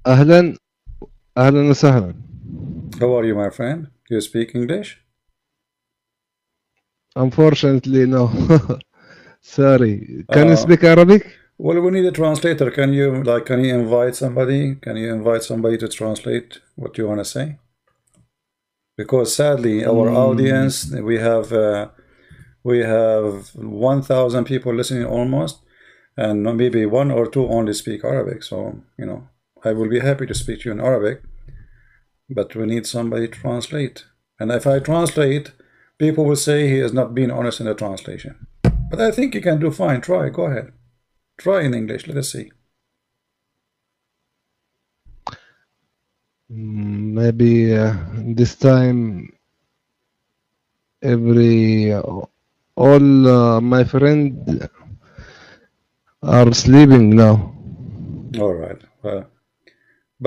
أهلا أهلا وسهلا. How are you, my friend? Do you speak English? Unfortunately, no. Sorry. Can you Uh, speak Arabic? well, we need a translator. Can you invite somebody? Can you invite somebody to translate what you want to say? Because sadly, our Mm, audience, we have 1,000 people listening almost, and maybe one or two only speak Arabic. So, I will be happy to speak to you in Arabic, but we need somebody to translate. And if I translate, people will say he has not been honest in the translation. But I think you can do fine. Try. Go ahead. Try in English. Let us see. maybe this time every all my friend are sleeping now. All right.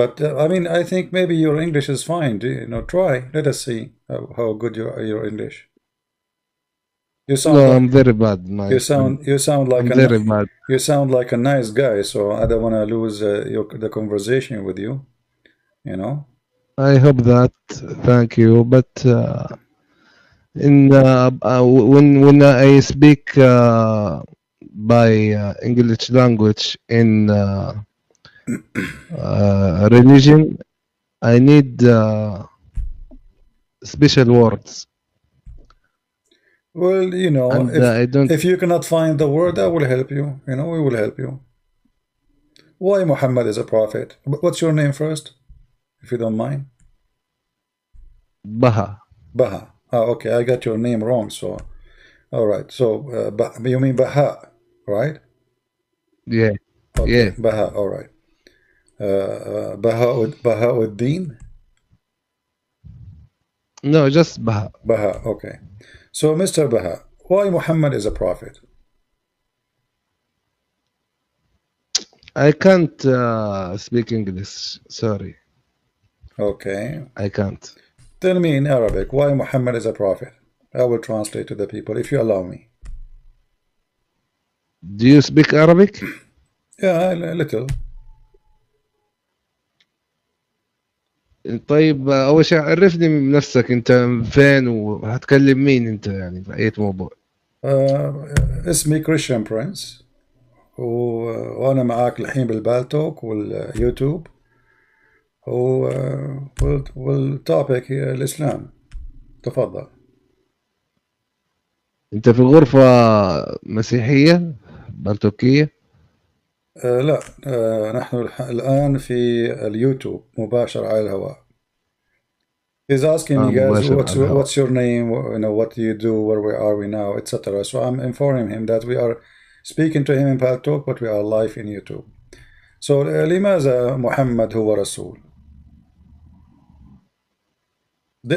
But I mean, I think maybe your English is fine. Try. Let us see how good your English. You sound No, like I'm very bad, my you friend. sound you sound like I'm very a bad. you sound like a nice guy. So I don't want to lose the conversation with you. You know. I hope that. Thank you. But when I speak by English language in religion, I need special words, Well, and if I don't. if you cannot find the word, I will help you. We will help you. Why Muhammad is a prophet? What's your name first, if you don't mind? Baha. Baha. Okay, I got your name wrong. So, all right. So, you mean Baha, right? Yeah, Okay, yeah. Baha. All right. Bahauddin. No, just Baha. Baha. Okay. So, Mr. Baha, why Muhammad is a prophet? I can't speak English. Sorry, Okay. I can't. Tell me in Arabic why Muhammad is a prophet. I will translate to the people if you allow me. Do you speak Arabic? Yeah, a little. طيب أول شيء عرفني من نفسك. أنت فين وهتكلم مين أنت يعني في أي موضوع؟ اسمي كريستيان برنس، وانا معاك الحين بالبالتوك واليوتيوب، والتوبيك هي الاسلام. تفضل. أنت في غرفة مسيحية برتوكية؟ لا، نحن الان في اليوتيوب مباشر على الهواء. He's asking me, guys, مباشر على الهواء. what's your name? What do you do? Where are we now, etc. So I'm informing him that we are speaking to him in Paltalk, but we are live in YouTube. So لماذا محمد هو رسول?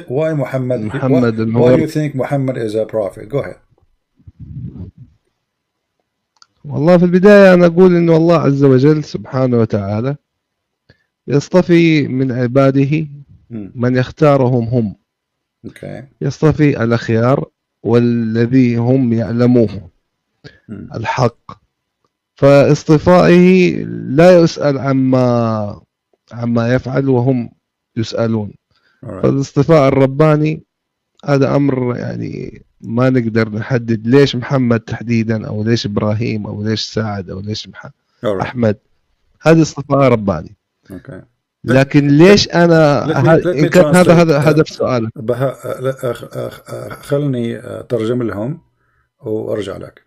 Why Muhammad? محمد Why هو. you think Muhammad is a prophet? Go ahead. والله في البداية أنا أقول إنه الله عز وجل سبحانه وتعالى يصطفي من عباده Hmm. من يختارهم هم. Okay. يصطفي الأخيار والذي هم يعلموه Hmm. الحق. فاصطفائه لا يسأل عما يفعل وهم يسألون. All right. فالاصطفاء الرباني هذا أمر يعني ما نقدر نحدد ليش محمد تحديدا أو ليش إبراهيم أو ليش سعد أو ليش All right. أحمد. هذا اصطفاء رباني. Okay. Let, لكن let, ليش أنا let إن me كان هذا translate. هدف سؤالك. خلني ترجم لهم وارجع لك.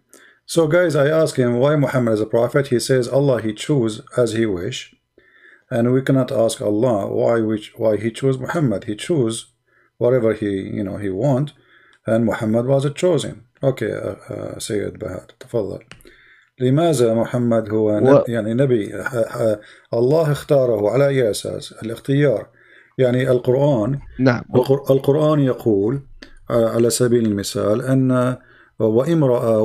So guys, I ask him why Muhammad is a prophet. He says Allah he choose as he wish, and we cannot ask Allah why he chose Muhammad. He choose whatever he want, and Muhammad was chosen. Okay, سيد بهاء تفضل. لماذا محمد هو و... يعني نبي؟ الله اختاره على أي أساس؟ الاختيار يعني نعم. القرآن يقول على سبيل المثال أن وامرأة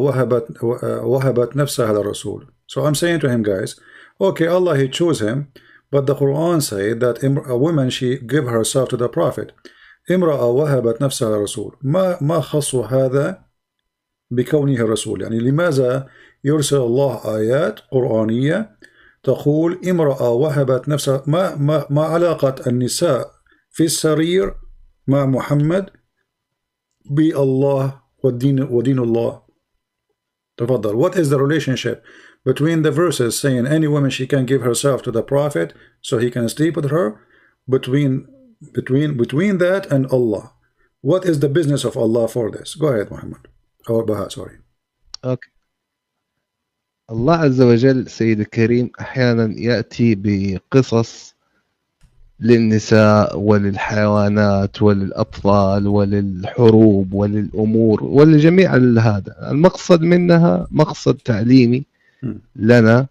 وهبت نفسها للرسول. So I'm saying to him, guys, okay, Allah he chose him, but the Quran said that a woman she give herself to the prophet. امرأة وهبت نفسها للرسول. ما خص هذا بكونه الرسول؟ يعني لماذا يرسل الله آيات قرآنية تقول امرأة وهبت نفسها. ما علاقة النساء في السرير مع محمد بالله ودين الله؟ تفضل. What is the relationship between the verses saying any woman she can give herself to the Prophet so he can sleep with her, between that and Allah? What is the business of Allah for this? Go ahead, Muhammad. Or Baha, sorry. أوكي. الله عز وجل سيد الكريم أحيانا يأتي بقصص للنساء وللحيوانات وللأطفال وللحروب وللأمور ولجميع هذا. المقصد منها مقصد تعليمي لنا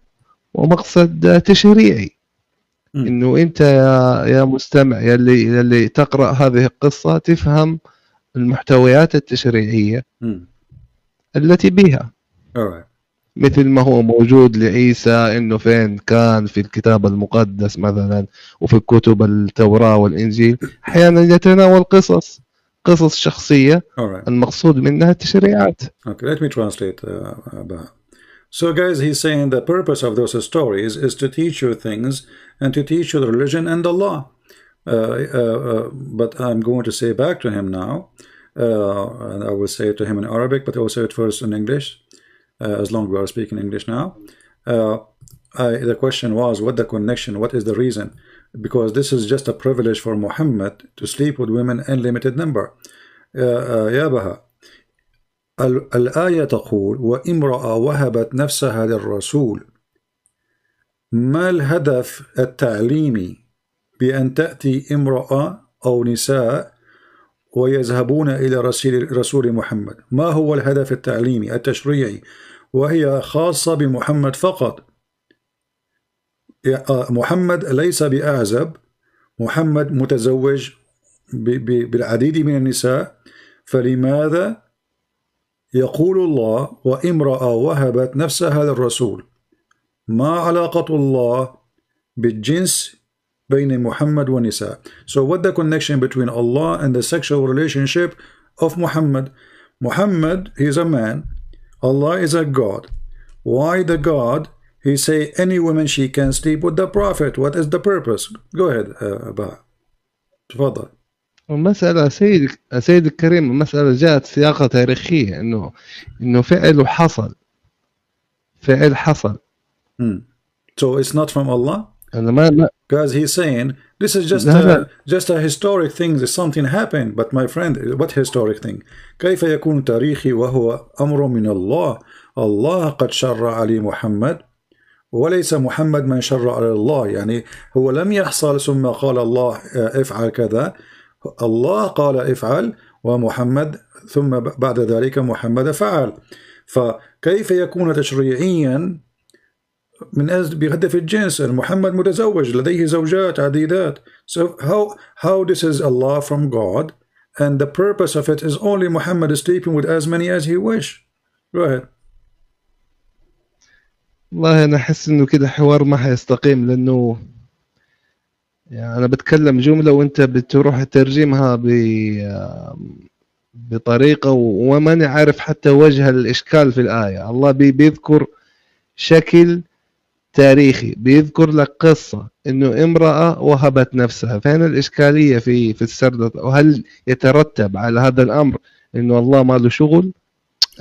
ومقصد تشريعي. إنه أنت يا مستمع يلي تقرأ هذه القصة تفهم المحتويات التشريعية التي بها. مثل ما هو موجود لعيسى إنه فين كان في الكتاب المقدس مثلا وفي كتب التوراة والإنجيل أحيانا يتناول قصص شخصية المقصود منها التشريعات. Okay, let me translate. So guys, he's saying the purpose of those stories is to teach you things and to teach you the religion and Allah. But I'm going to say back to him now, and I will say it to him in Arabic, but I will say it first in English. As long as we are speaking English now. The question was, what the connection, what is the reason? Because this is just a privilege for Muhammad to sleep with women in limited number. يا بها الآية تقول وامرأة وهبت نفسها للرسول. ما الهدف التعليمي بأن تأتي امرأة أو نساء ويذهبون إلى رسول محمد؟ ما هو الهدف التعليمي التشريعي؟ وهي خاصة بمحمد فقط. محمد ليس بأعزب، محمد متزوج بالعديد من النساء، فلماذا يقول الله وامرأة وهبت نفسها للرسول؟ ما علاقة الله بالجنس بين محمد والنساء؟ So what the connection between Allah and the sexual relationship of Muhammad? Muhammad, he is a man. Allah is a God. Why the God? He say any woman she can sleep with the Prophet. What is the purpose? Go ahead, Baha. تفضل. المسألة سيد الكريم، المسألة جاءت سياقة تاريخية إنه فعل حصل. So it's not from Allah? أنا ما Because he's saying this is just a historic thing. Something happened. But my friend, what historic thing? كيف يكون تاريخي وهو أمر من الله؟ الله قد شرع علي محمد وليس محمد من شرع على الله. يعني هو لم يحصل ثم قال الله افعل كذا. الله قال افعل ومحمد ثم بعد ذلك محمد فعل. فكيف يكون تشريعيا من أجل بهدف الجنس؟ محمد متزوج لديه زوجات عديدات. So how this is Allah from God and the purpose of it is only Muhammad is sleeping with as many as he wish. Go ahead. والله أنا أحس إنه كده حوار ما حيستقيم، لأنه يعني أنا بتكلم جملة وأنت بتروح ترجمها بطريقة وماني عارف حتى وجه الإشكال في الآية. الله بيذكر شكل تاريخي، بيذكر لك قصة إنه امرأة وهبت نفسها. فين الإشكالية في السرد؟ وهل يترتب على هذا الأمر إنه الله ما له شغل؟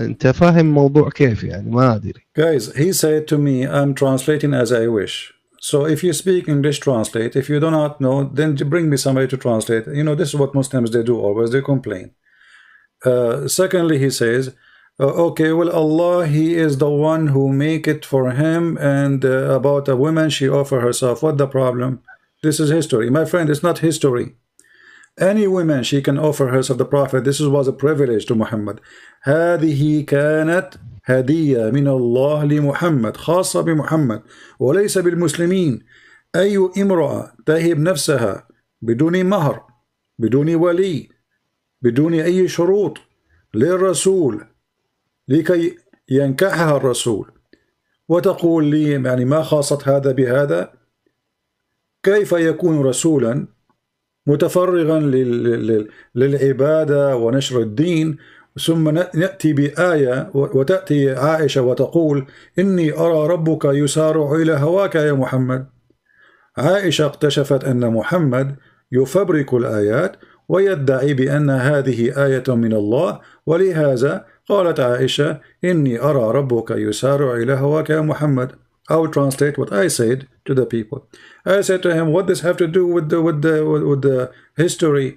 أنت فاهم موضوع كيف؟ يعني ما أدري. Guys, he said to me, I'm translating as I wish. So if you speak English, translate. If you do not know, then bring me somebody to translate. You know, this is what Muslims they do always. They complain. Secondly, he says, okay, well, Allah, He is the one who make it for him, and about a woman, she offer herself. What the problem? This is history. My friend, it's not history. Any woman, she can offer herself the Prophet. This was a privilege to Muhammad. هذه كانت هدية من الله لمحمد خاصة بمحمد وليس بالمسلمين. أي امرأة تهب نفسها بدون مهر بدون ولي بدون أي شروط للرسول لكي ينكحها الرسول وتقول لي يعني ما خاصت هذا بهذا؟ كيف يكون رسولا متفرغا للعبادة ونشر الدين ثم نأتي بآية وتأتي عائشة وتقول إني أرى ربك يسارع إلى هواك يا محمد. عائشة اكتشفت أن محمد يفبرك الآيات ويدعي بأن هذه آية من الله، ولهذا قالت عائشة إني أرى ربك يسارع إلى هواك يا محمد. I will translate what I said to the people. I said to him, what does have to do with the history?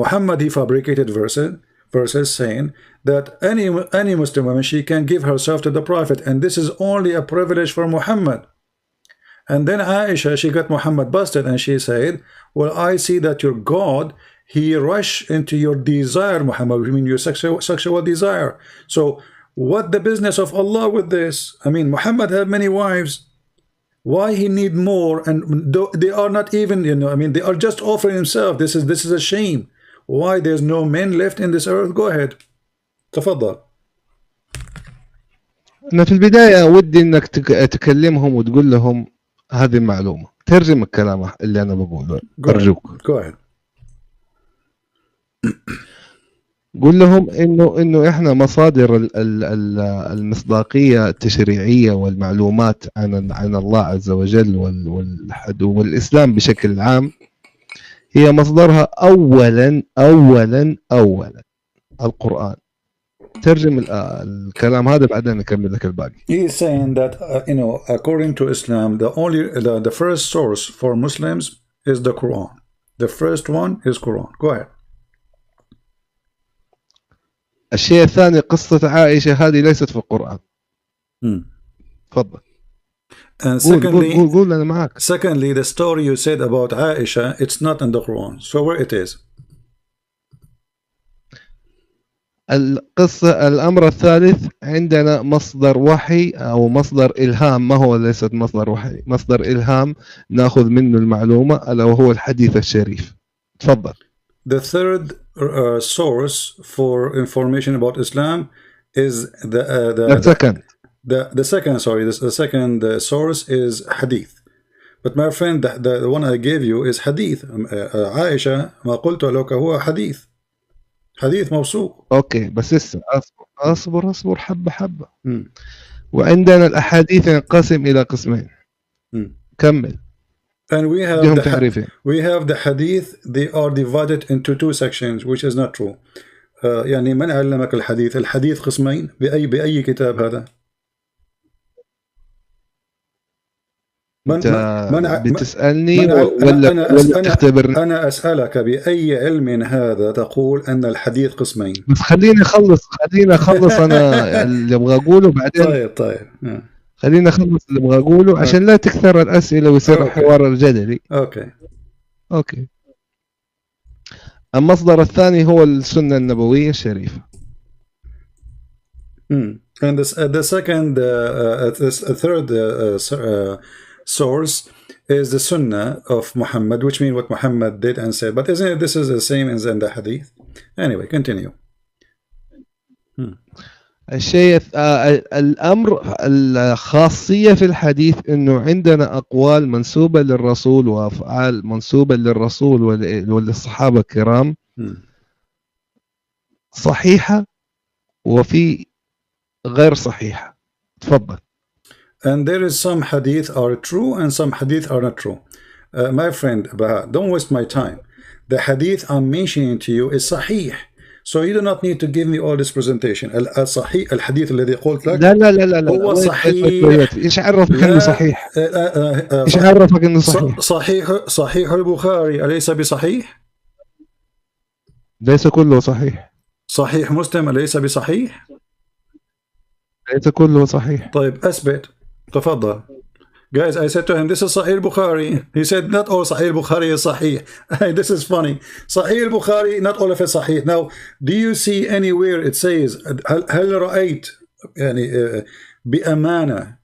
Muhammad, he fabricated verses saying that any Muslim woman, she can give herself to the Prophet, and this is only a privilege for Muhammad. And then Aisha, she got Muhammad busted, and she said, well, I see that your God, he rushed into your desire, Muhammad, I mean your sexual desire. So what the business of Allah with this? I mean, Muhammad had many wives. Why he need more? And they are not even, you know, I mean, they are just offering himself. This is a shame. Why there's no men left in this earth? Go ahead. تفضل. أنا في البداية ودي إنك تكلمهم وتقول لهم هذه المعلومة، ترجم الكلام اللي أنا بقوله أرجوك. Go ahead. قول لهم إنه إحنا مصادر المصداقية التشريعية والمعلومات عن الله عز وجل والإسلام بشكل عام هي مصدرها أولا القرآن. ترجم الكلام هذا بعدين نكمل لك الباقي. He is saying that you know, according to Islam, the first source for Muslims is the Quran. The first one is Quran. Go ahead. الشيء الثاني قصة عائشة هذه ليست في القرآن. تفضل. And secondly, قول أنا معك. Secondly, the story you said about Aisha, it's not in the Quran. So where it is? القصة الأمر الثالث عندنا مصدر وحي أو مصدر إلهام، ما هو ليست مصدر وحي، مصدر إلهام نأخذ منه المعلومة ألا وهو الحديث الشريف. تفضل. The third source for information about Islam is the second source is hadith. But my friend, the one I gave you is hadith. عائشة ما قلت لك هو حديث. حديث موثوق. اوكي بس لسه اصبر حبة. وعندنا الاحاديث ينقسم الى قسمين. كمل. And we have the hadith, they are divided into two sections, which is not true. يعني من علمك الحديث؟ الحديث قسمين بأي كتاب هذا؟ بتسألني ولا تختبرني؟ أنا أسألك بأي علم هذا تقول أن الحديث قسمين؟ بس خليني أخلص أنا اللي أبغى أقوله بعدين. طيب خليني أخلص اللي أبغى أقوله عشان لا تكثر الأسئلة ويصير الحوار الجدلي. أوكي. المصدر الثاني هو السنة النبوية الشريفة. And the second, third source is the Sunnah of Muhammad, which means what Muhammad did and said. But isn't it this is the same as in the Hadith? Anyway, continue. الشيء الأمر الخاصية في الحديث إنه عندنا أقوال منسوبة للرسول وأفعال منسوبة للرسول وللصحابة الكرام صحيحة وفي غير صحيحة. تفضل. And there is some hadith are true and some hadith are not true. My friend Baha, don't waste my time. The hadith I'm mentioning to you is sahih. So you do not need to give me all this presentation. الصحيح الحديث الذي قلت لك لا هو صحيح. ايش عرفك انه صحيح؟ ايش عرفك انه صحيح؟ صحيح البخاري أليس بصحيح؟ ليس كله صحيح. صحيح مسلم أليس بصحيح؟ ليس كله صحيح. طيب أثبت. تفضل. Guys, I said to him, this is Sahih Bukhari. He said, not all Sahih Bukhari is Sahih. This is funny. Sahih Bukhari, not all of it Sahih. Now, do you see anywhere it says, هل رأيت يعني بأمانة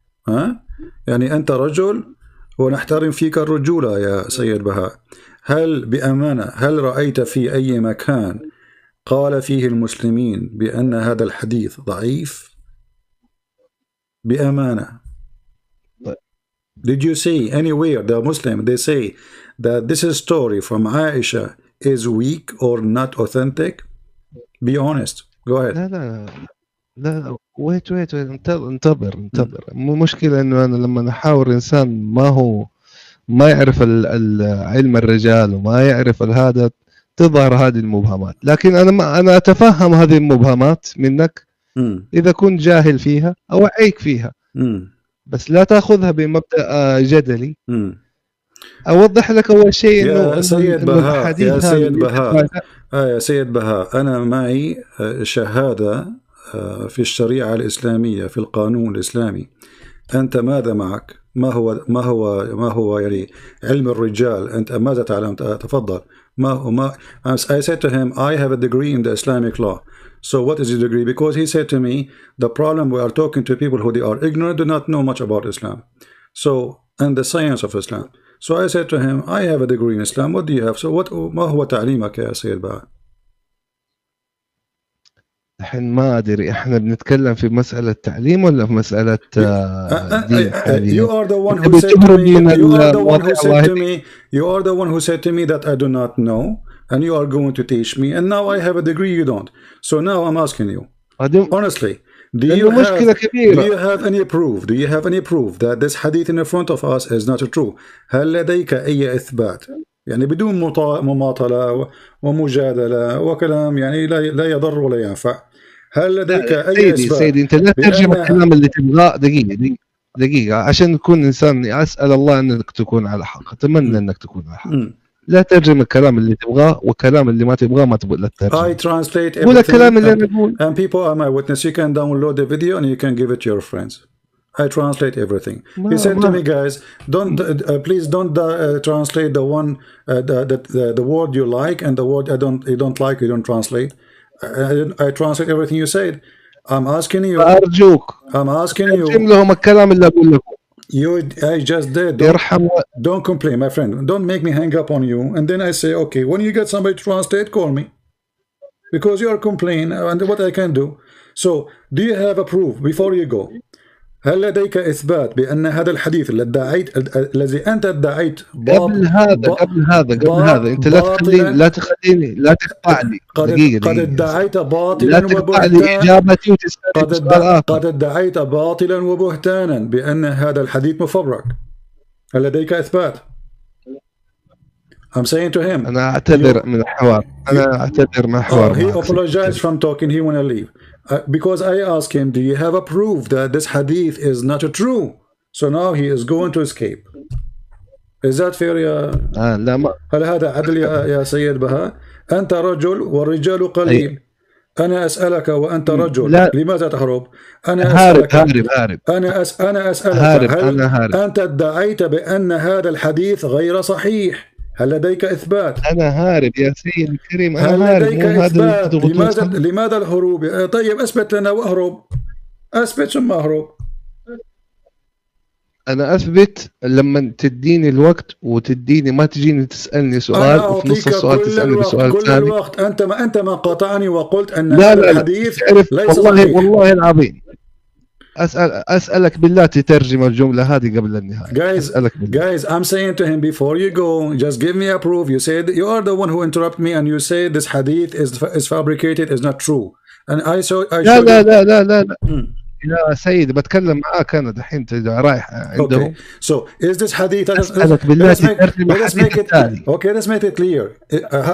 يعني أنت رجل ونحترم فيك الرجولة يا سيد بهاء. هل بأمانة هل رأيت في أي مكان قال فيه المسلمين بأن هذا الحديث ضعيف؟ بأمانة. Did you see anywhere the Muslim they say that this is story from Aisha is weak or not authentic? Be honest. Go ahead. لا wait انتظر. مو مشكلة إنه أنا لما أحاور إنسان ما يعرف علم الرجال وما يعرف هذا تظهر هذه المبهمات، لكن أنا أتفهم هذه المبهمات منك إذا كنت جاهل فيها أوعيك فيها، بس لا تأخذها بمبدأ جدلي. أوضح لك أول شيء يا سيد بهاء، يا سيد بهاء، أنا معي شهادة في الشريعة الإسلامية في القانون الإسلامي. أنت ماذا معك؟ ما هو يعني علم الرجال؟ أنت ماذا تعلم؟ تفضل. I said to him, I have a degree in the Islamic law. So what is your degree? Because he said to me, the problem we are talking to people who they are ignorant, do not know much about Islam. So, and the science of Islam. So I said to him, I have a degree in Islam. What do you have? So ما هو تعليمك يا سيد بهاء؟ الحين ما أدري إحنا بنتكلم في مسألة تعليم ولا في مسألة دين حاليا. You are the one who said to me that I do not know, and you are going to teach me, and now I have a degree, you don't. So now I'm asking you, honestly, do you have any proof? Do you have any proof that this hadith in front of us is not true? هل لديك أي إثبات؟ يعني بدون مماطلة ومجادلة وكلام يعني لا يضر ولا ينفع. هل لديك أي إثبات؟ سيدي أنت لا ترجم الكلام اللي تبغاه. دقيقة عشان تكون إنسان. أسأل الله أنك تكون على حق، أتمنى أنك تكون على حق. لا ترجم الكلام اللي تبغاه والكلام اللي ما تبغاه ما تبغى لا ترجم. I translate everything. قول الكلام اللي أنا أقول. And people are my witness. You can download the video and you can give it to your friends. I translate everything. He said to me, guys, please don't translate the one the word you like, and the word you don't like, you don't translate. I translate everything you said. I'm asking you. أرجوك. I'm asking you. ترجم لهم الكلام اللي أقول لكم. I just did. Don't complain, my friend. Don't make me hang up on you. And then I say, okay, when you get somebody to translate, call me. Because you are complaining, and what I can do. So, do you have a proof before you go? هل لديك إثبات بأن هذا الحديث الذي أنت ادعيت قبل هذا أنت لا تخليني لا تقطعني دقيقة. قد ادعيت باطلا لا تقطعني إجابتي وتسألني قد ادعيت باطلا وبهتانا بأن هذا الحديث مفبرك. هل لديك إثبات؟ I'm saying to him. أنا أعتذر من الحوار. He apologized from talking. He wanna leave. Because I asked him, do you have a proof that this hadith is not true? So now he is going to escape. Is that fair يا لا ما. هل هذا عدل يا سيد بهاء؟ أنت رجل والرجال قليل. أنا أسألك وأنت رجل. لا. لماذا تهرب؟ أنا أسألك. هارب. أنا أسألك هل أنت ادعيت بأن هذا الحديث غير صحيح؟ هل لديك إثبات؟ أنا هارب يا سيدي الكريم. هل لديك إثبات؟ لماذا الهروب؟ طيب أثبت لنا وأهرب. أثبت ثم أهرب. أنا أثبت لما تديني الوقت وتديني، ما تجيني تسألني سؤال وفي نص السؤال تسألني بسؤال ثاني. كل الوقت أنت ما قاطعني وقلت أن لا الحديث ليس صحيح. والله العظيم أسألك بالله تترجم الجملة هذه قبل النهاية. Guys, I'm saying to him, before you go, just give me a proof. You said you are the one who interrupted me, and you say this hadith is fabricated, is not true. And I لا يا سيد بتكلم معاك أنا دحين رايح عندهم. Okay. So is this hadith? أسألك بالله تترجم الحديث الثاني. Okay, let's make it clear.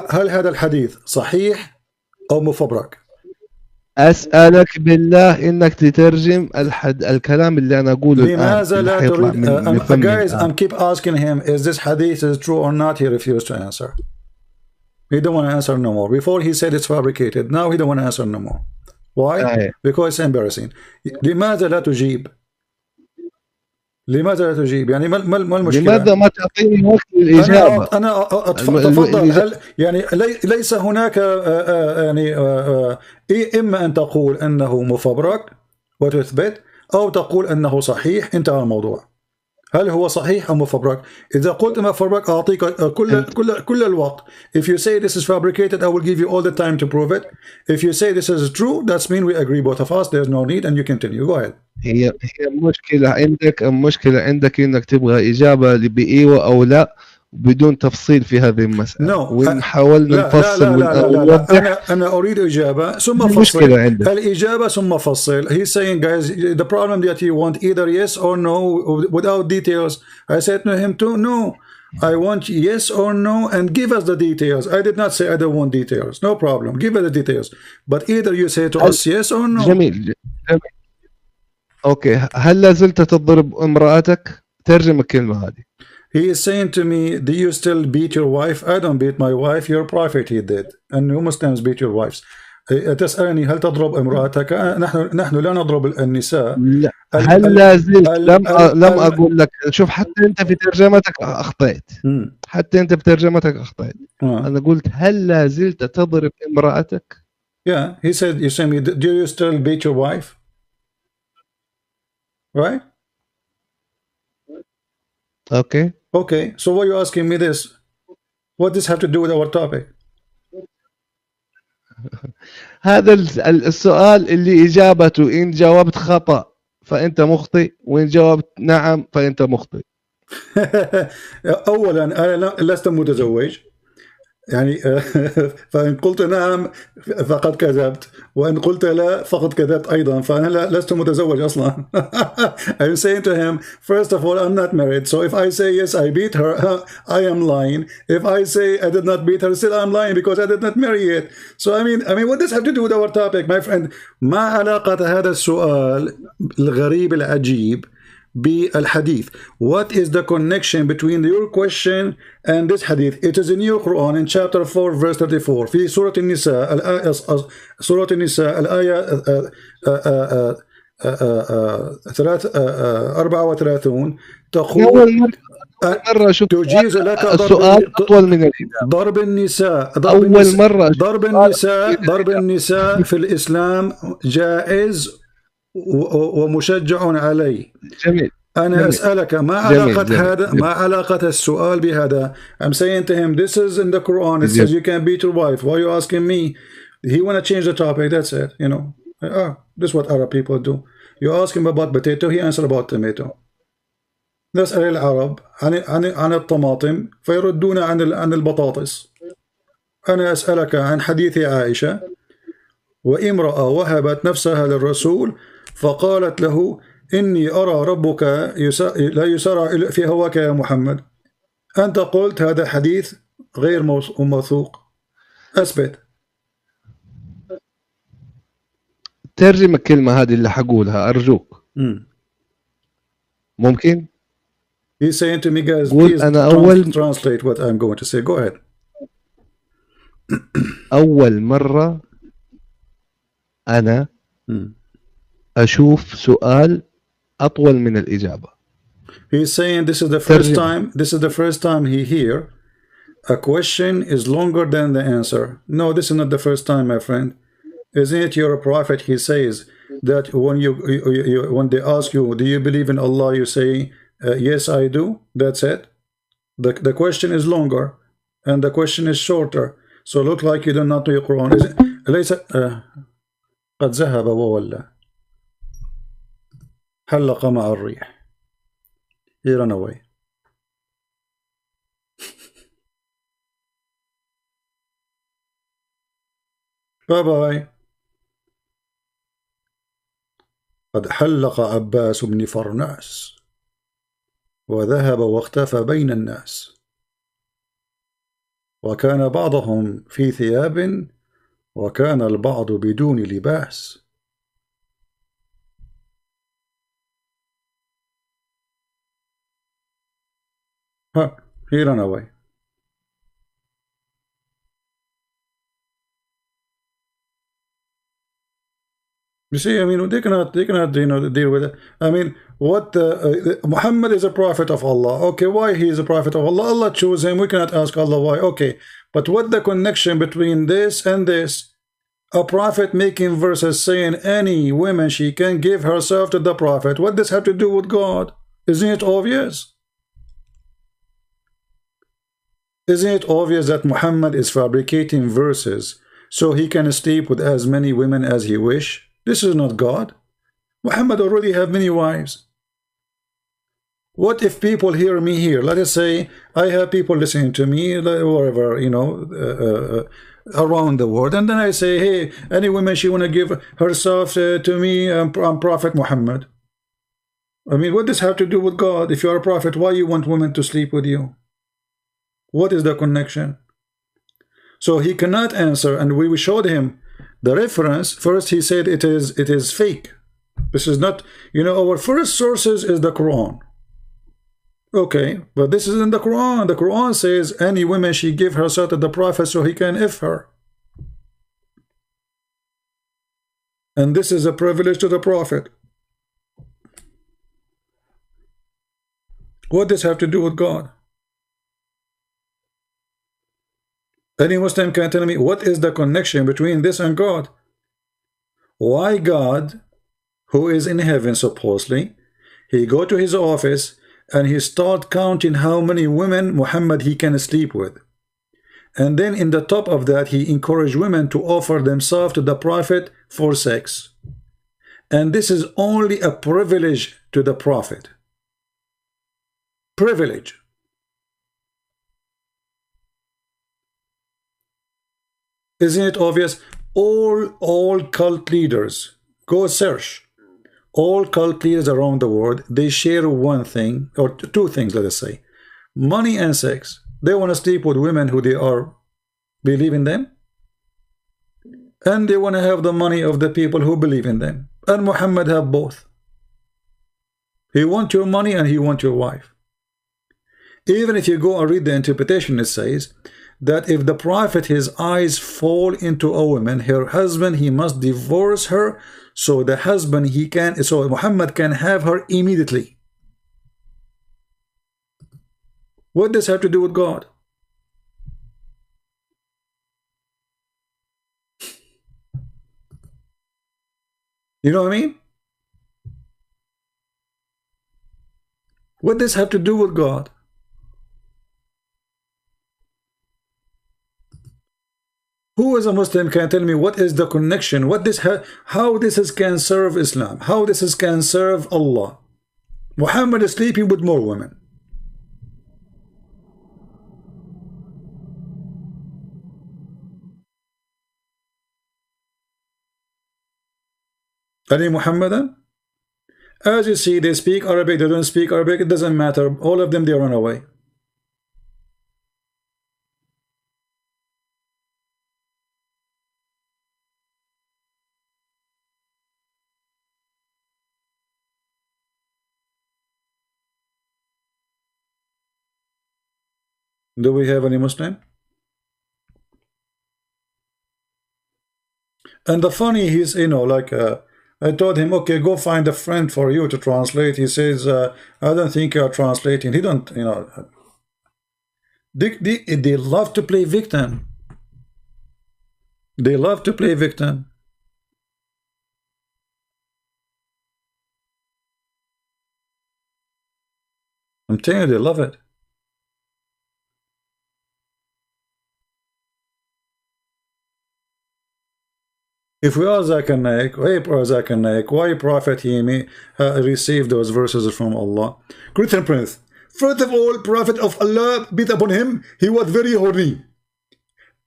هل هذا الحديث صحيح أو مفبرك؟ أسألك بالله إنك تترجم الكلام اللي أنا أقوله. لماذا لا تريد؟ Guys, I'm keep asking him, is this hadith is true or not? He refused to answer. He don't want to answer no more. Before he said it's fabricated. Now he don't want to answer no more. Why? Because it's embarrassing. لماذا لا تجيب؟ يعني ما المشكلة؟ لماذا ما تعطيني وقت للإجابة؟ أنا تفضل. هل يعني ليس هناك يعني إما أن تقول أنه مفبرك وتثبت، أو تقول أنه صحيح، انتهى الموضوع. هل هو صحيح أو مفبرك؟ إذا قلت مفبرك أعطيك كل الوقت. If you say this is fabricated, I will give you all the time to prove it. If you say this is true, that means we agree both of us. There's no need, and you continue. Go ahead. هي المشكلة عندك إنك تبغى إجابة بإيوة أو لا، بدون تفصيل في هذه المسألة، No. وإن حاولنا لا لا نفصل لا لا لا لا, لا. ونوضح أنا أريد إجابة ثم فصل. المشكلة عندك. الإجابة ثم فصل. He's saying, guys, the problem that you want either yes or no without details. I said to him too, no, I want yes or no and give us the details. I did not say I don't want details. No problem. Give us the details. But either you say to us yes or no. جميل. أوكي، هل لازلت تضرب امرأتك؟ ترجم الكلمة هذه. He is saying to me, do you still beat your wife? I don't beat my wife. Your prophet he did. And you Muslims beat your wives. تسألني هل تضرب امرأتك؟ نحن لا نضرب النساء. لا. هل لازلت لم أقول لك، شوف حتى أنت في ترجمتك أخطأت. حتى أنت في ترجمتك أخطأت. أنا قلت هل لازلت تضرب امرأتك؟ Yeah, he said, you say me, do you still beat your wife? Right? Okay. Okay, so why are you asking me this? What does this have to do with our topic? هذا السؤال اللي إجابته إن جاوبت خطأ فأنت مخطئ، وإن جاوبت نعم فأنت مخطئ. أولا أنا لست متزوج، يعني فإن قلت نعم فقد كذبت، وإن قلت لا فقد كذبت أيضا، فأنا لست متزوج أصلا. I'm saying to him, first of all, I'm not married, so if I say yes I beat her, I am lying. If I say I did not beat her, still I'm lying because I did not marry yet. So I mean what does this have to do with our topic, my friend? ما علاقة هذا السؤال الغريب العجيب بالحديث? What is the connection between your question and this hadith? It is in your Quran in chapter 4 verse 34 في سورة النساء سورة النساء الآية 34 تقول تجيز لك ضرب النساء. ضرب النساء في الإسلام جائز ومشجع عليه. جميل. أنا جميل. أسألك ما علاقة هذا؟ ما علاقة السؤال بهذا؟ I'm saying to him, this is in the Quran. It says you can beat your wife. Why are you asking me? He want to change the topic. That's it. You know. This is what Arab people do. You ask him about potato, he answer about tomato. نسأل العرب عن الطماطم فيردون عن البطاطس. أنا أسألك عن حديث عائشة، وامرأة وهبت نفسها للرسول فقالت له إني أرى ربك لا يسارع في هواك يا محمد. أنت قلت هذا حديث غير موثوق. أثبت. ترجم الكلمة هذه اللي حقولها أرجوك. ممكن؟ He's saying to me, guys, please translate what I'm going to say. Go ahead. أول مرة أنا أشوف سؤال أطول من الإجابة. He's saying this is the first time. This is the first time he hear a question is longer than the answer. No, this is not the first time, my friend. Isn't it your prophet? He says that when when they ask you, do you believe in Allah? You say yes, I do. That's it. The question is longer, and the question is shorter. So look like you do not know your Quran. Is it? ليس قد ذهب وولى حلق مع الريح. He ran away. Bye bye. قد حلق عباس بن فرناس وذهب واختفى بين الناس، وكان بعضهم في ثياب وكان البعض بدون لباس. He ran away. You see, I mean, they cannot deal with it. I mean, what Muhammad is a prophet of Allah. Okay, why he is a prophet of Allah? Allah chose him. We cannot ask Allah why. Okay, but what the connection between this and this? A prophet making verses saying any woman she can give herself to the prophet. What does have to do with God? Isn't it obvious? Isn't it obvious that Muhammad is fabricating verses so he can sleep with as many women as he wish? This is not God. Muhammad already had many wives. What if people hear me here? Let us say I have people listening to me, wherever, you know, around the world, and then I say, hey, any woman she want to give herself to me, I'm Prophet Muhammad. I mean, what does have to do with God? If you are a prophet, why you want women to sleep with you? What is the connection? So he cannot answer, and we showed him the reference. First he said it is fake. This is not, you know, our first sources is the Quran. Okay, but this is in the Quran. The Quran says any woman she give herself to the Prophet so he can if her. And this is a privilege to the Prophet. What does have to do with God? Any Muslim can tell me what is the connection between this and God? Why God, who is in heaven supposedly, he go to his office and he start counting how many women Muhammad he can sleep with, and then in the top of that he encourage women to offer themselves to the Prophet for sex, and this is only a privilege to the Prophet. Privilege. Isn't it obvious? All cult leaders, go search. All cult leaders around the world, they share one thing, or two things, let us say. Money and sex. They want to sleep with women who they are believe in them, and they want to have the money of the people who believe in them. And Muhammad have both. He wants your money and he wants your wife. Even if you go and read the interpretation, it says that if the Prophet, his eyes fall into a woman, her husband, he must divorce her, so the husband so Muhammad can have her immediately. What does have to do with God? You know what I mean? What does have to do with God? Who is a Muslim can tell me what is the connection? What this how this is can serve Islam? How this is can serve Allah? Muhammad is sleeping with more women. Any Muhammadan? As you see, they speak Arabic, they don't speak Arabic, it doesn't matter. All of them, they run away. Do we have any Muslim? And the funny, he's, you know, like, I told him, okay, go find a friend for you to translate. He says, I don't think you're translating. He don't, you know. They love to play victim. They love to play victim. I'm telling you, they love it. If we are Zakir Naik, why Prophet he may receive those verses from Allah? Christian Prince, first of all, Prophet of Allah, be upon him, he was very horny.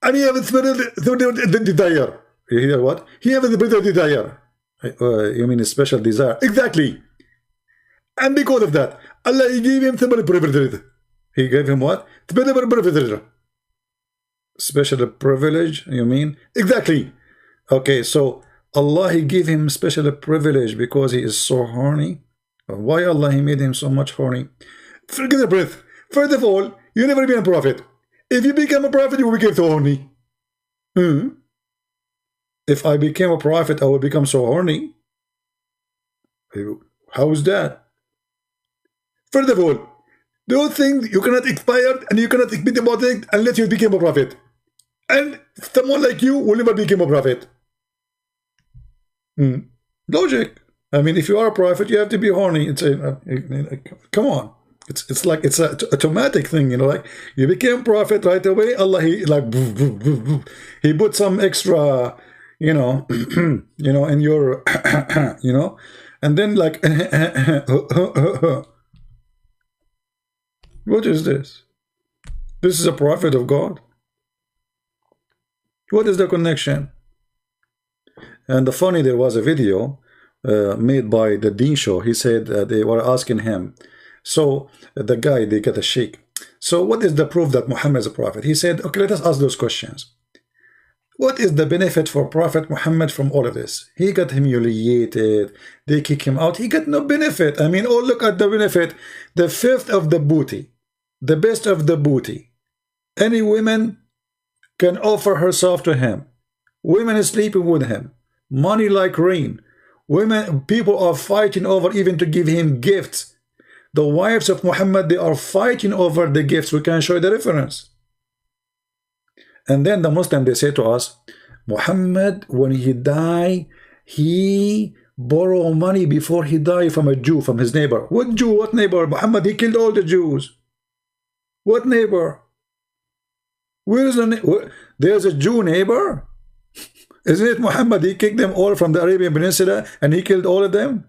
And he had a spiritual desire. You hear what? He had a spiritual desire. You mean a special desire? Exactly. And because of that, Allah he gave him special privilege. He gave him what? Special privilege. Special privilege, you mean? Exactly. Okay, so Allah he gave him special privilege because he is so horny. Why Allah he made him so much horny? Forget the breath. First of all, you never been a prophet. If you become a prophet, you will become so horny. If I became a prophet, I will become so horny. How is that? First of all, those things you cannot expire and you cannot speak about it unless you become a prophet. And someone like you will never become a prophet. Logic. I mean, if you are a prophet, you have to be horny. It's come on. It's like it's an automatic thing, you know. Like you became prophet right away. Allah, he like he put some extra, you know, you know, in your, you know, and then like What is this? This is a prophet of God. What is the connection? And the funny, there was a video made by the Dean Show. He said they were asking him, so the guy, they got a sheikh, so what is the proof that Muhammad is a prophet? He said, okay, let us ask those questions. What is the benefit for Prophet Muhammad from all of this? He got humiliated, they kick him out, he got no benefit. I mean, oh, look at the benefit. The fifth of the booty, the best of the booty. Any woman can offer herself to him. Women are sleeping with him. Money like rain. Women, people are fighting over even to give him gifts. The wives of Muhammad, they are fighting over the gifts. We can show you the reference. And then the Muslim, they say to us, Muhammad, when he died, he borrowed money before he died from a Jew, from his neighbor. What Jew? What neighbor? Muhammad, he killed all the Jews. What neighbor? Where is the there's a Jew neighbor? Isn't it Muhammad? He kicked them all from the Arabian Peninsula and he killed all of them.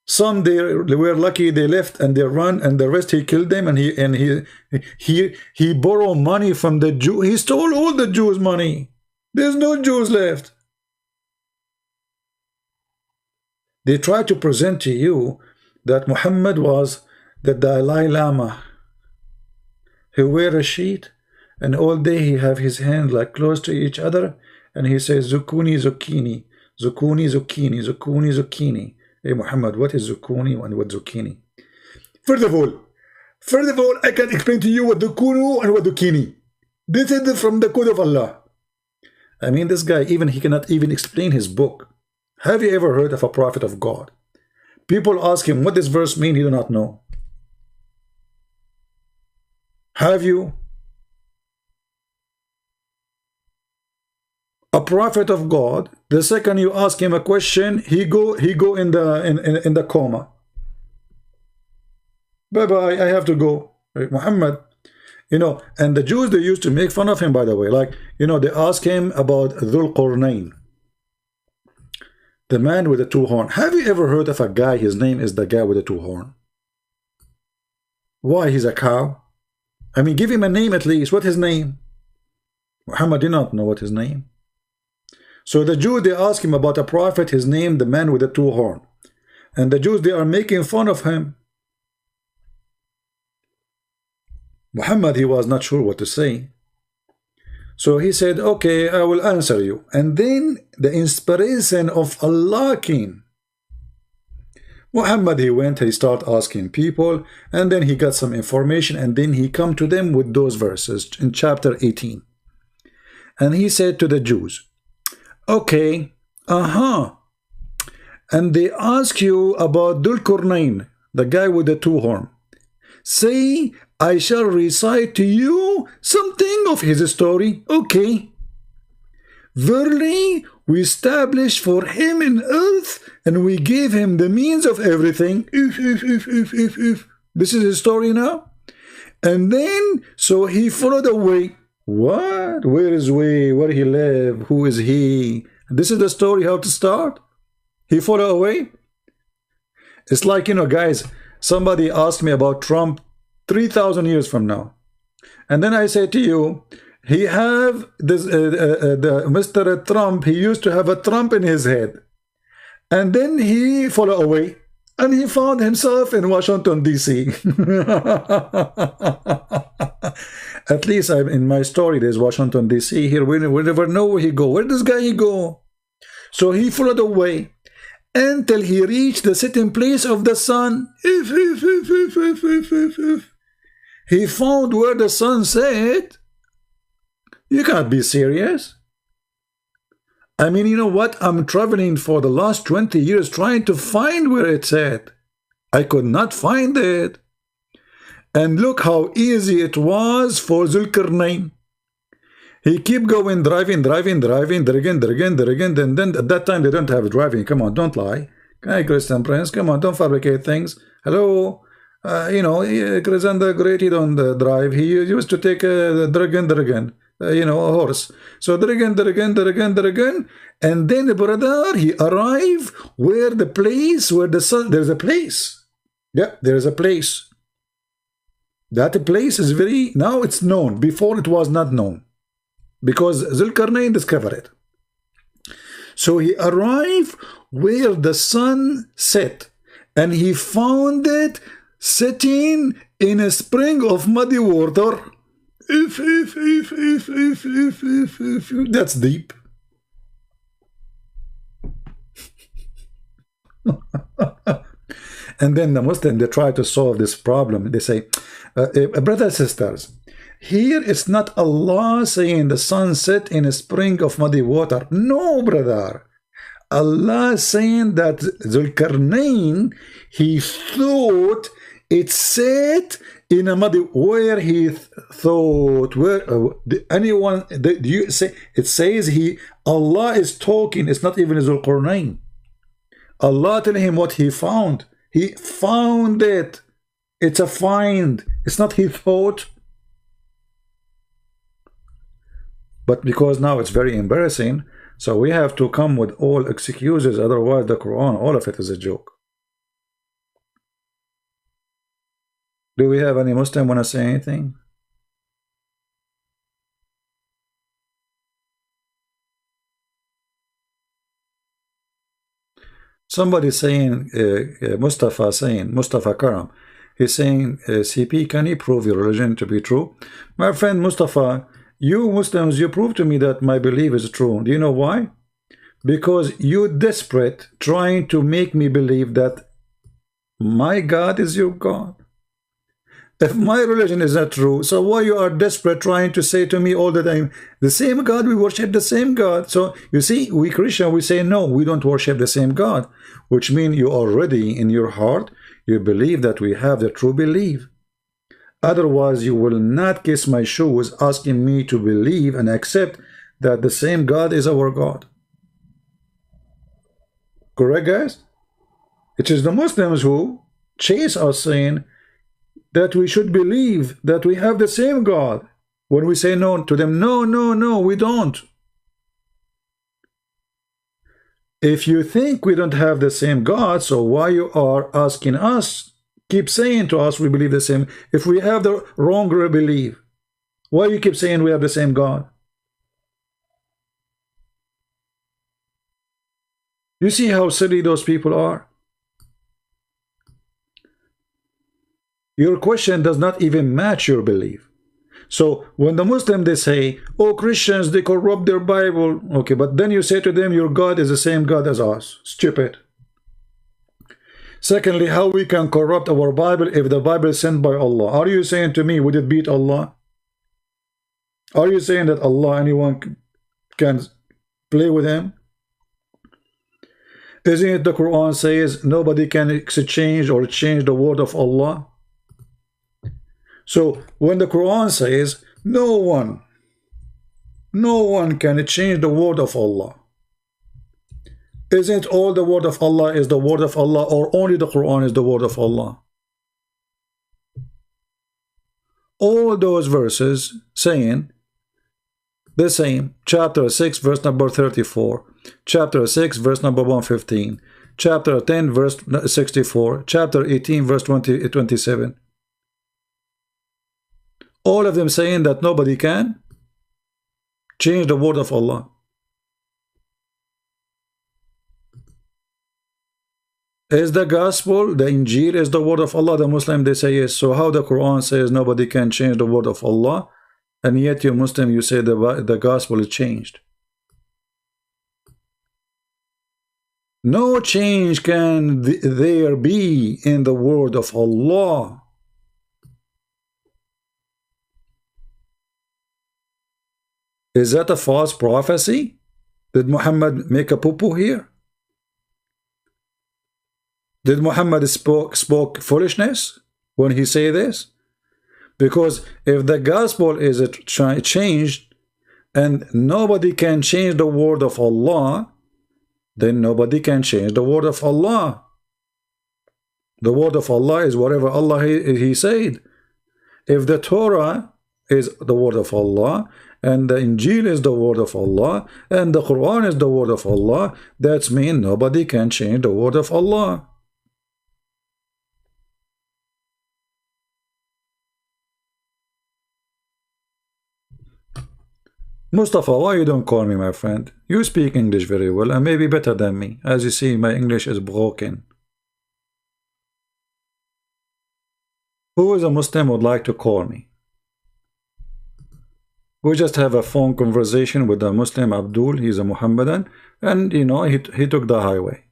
Some they were lucky, they left and they run, and the rest he killed them, and he borrowed money from the Jew. He stole all the Jews' money. There's no Jews left. They try to present to you that Muhammad was the Dalai Lama. He wear a sheet, and all day he have his hand like close to each other, and he says zucchini, zucchini, zucchini, zucchini, zucchini, zucchini. Hey Muhammad, what is zucchini and what zucchini? First of all, I can explain to you what zucchini and what zucchini. This is from the code of Allah. I mean, this guy, even he cannot even explain his book. Have you ever heard of a prophet of God? People ask him what this verse mean, he do not know. Have you? A prophet of God, the second you ask him a question, he go in the coma. Bye-bye, I have to go. Muhammad, you know, and the Jews, they used to make fun of him, by the way. Like, you know, they ask him about Dhul Qarnayn, the man with the two horn. Have you ever heard of a guy, his name is the guy with the two horn? Why, he's a cow? I mean, give him a name at least. What his name? Muhammad did not know what his name. So the Jews, they ask him about a prophet, his name, the man with the two horn. And the Jews, they are making fun of him. Muhammad, he was not sure what to say. So he said, okay, I will answer you. And then the inspiration of Allah came. Muhammad, he went, he started asking people, and then he got some information, and then he come to them with those verses in chapter 18. And he said to the Jews, okay, and they ask you about Dhul Qarnayn, the guy with the two horn. Say, I shall recite to you something of his story. Okay. Verily, we established for him in earth, and we gave him the means of everything. This is his story now. And then, so he followed away. What? Where is we? Where he live? Who is he? This is the story how to start. He followed away. It's like, you know, guys, somebody asked me about Trump 3,000 years from now. And then I say to you, he have this, Mr. Trump, he used to have a Trump in his head. And then he followed away. And he found himself in Washington, D.C. At least in my story, there's Washington, D.C. Here, we never know where he go. Where does this guy go? So he followed away until he reached the sitting place of the sun. He found where the sun set. You can't be serious. I mean, you know what? I'm traveling for the last 20 years trying to find where it's at. I could not find it. And look how easy it was for Zulkarnain. He keep going, driving, dragging, and then at that time they don't have driving. Come on, don't lie. Hi, Christian Prince, come on, don't fabricate things. Hello? You know, Alexander the Great, he don't drive. He used to take a dragon. You know, a horse. So dragon, and then the brother, he arrived where the place, where the sun, there's a place. Yeah, there is a place. That place is very, now it's known. Before it was not known, because Zulkarnain discovered it. So he arrived where the sun set, and he found it sitting in a spring of muddy water. That's deep. And then the Muslim, they try to solve this problem. They say, brothers and sisters, here it's not Allah saying the sun set in a spring of muddy water. No, brother. Allah is saying that Zulkarnain, he thought it set in a muddy, where he thought, where anyone, do you say, it says Allah is talking, it's not even Zulkarnain. Allah telling him what he found. He found it. It's a find. It's not he thought. But because now it's very embarrassing, so we have to come with all excuses. Otherwise, the Quran, all of it is a joke. Do we have any Muslim want to say anything? Somebody saying, Mustafa Karam, he's saying, CP, can you prove your religion to be true? My friend Mustafa, you Muslims, you prove to me that my belief is true. Do you know why? Because you're desperate trying to make me believe that my God is your God. If my religion is not true, so why you are desperate trying to say to me all the time, the same God, we worship the same God? So you see, we Christian, we say no, we don't worship the same God, which means you already in your heart, you believe that we have the true belief. Otherwise, you will not kiss my shoes asking me to believe and accept that the same God is our God. Correct, guys? It is the Muslims who chase us saying that we should believe that we have the same God. When we say no to them, no, no, no, we don't. If you think we don't have the same God, so why you are asking us, keep saying to us we believe the same, if we have the wrong belief? Why you keep saying we have the same God? You see how silly those people are? Your question does not even match your belief. So when the Muslim, they say, oh, Christians, they corrupt their Bible. Okay, but then you say to them, your God is the same God as us. Stupid. Secondly, how we can corrupt our Bible if the Bible is sent by Allah? Are you saying to me, would it beat Allah? Are you saying that Allah, anyone can play with him? Isn't it the Quran says nobody can exchange or change the word of Allah? So when the Quran says no one can change the word of Allah, isn't all the word of Allah is the word of Allah, or only the Quran is the word of Allah? All those verses saying the same. Chapter 6 verse number 34, chapter 6 verse number 115, chapter 10 verse 64, chapter 18 verse 27. All of them saying that nobody can change the word of Allah. Is the gospel, the Injil is the word of Allah? The Muslim, they say yes. So how the Quran says nobody can change the word of Allah, and yet you Muslim, you say the gospel is changed? No change can there be in the word of Allah. Is that a false prophecy? Did Muhammad make a poo-poo here? Did Muhammad spoke foolishness when he say this? Because if the gospel is changed and nobody can change the word of Allah, then nobody can change the word of Allah. The word of Allah is whatever Allah he said. If the Torah is the word of Allah, and the Injil is the word of Allah, and the Quran is the word of Allah, that means nobody can change the word of Allah. Mustafa, why you don't call me, my friend? You speak English very well and maybe better than me. As you see, my English is broken. Who is a Muslim would like to call me? We just have a phone conversation with a Muslim, Abdul. He's a Muhammadan, and you know, he took the highway.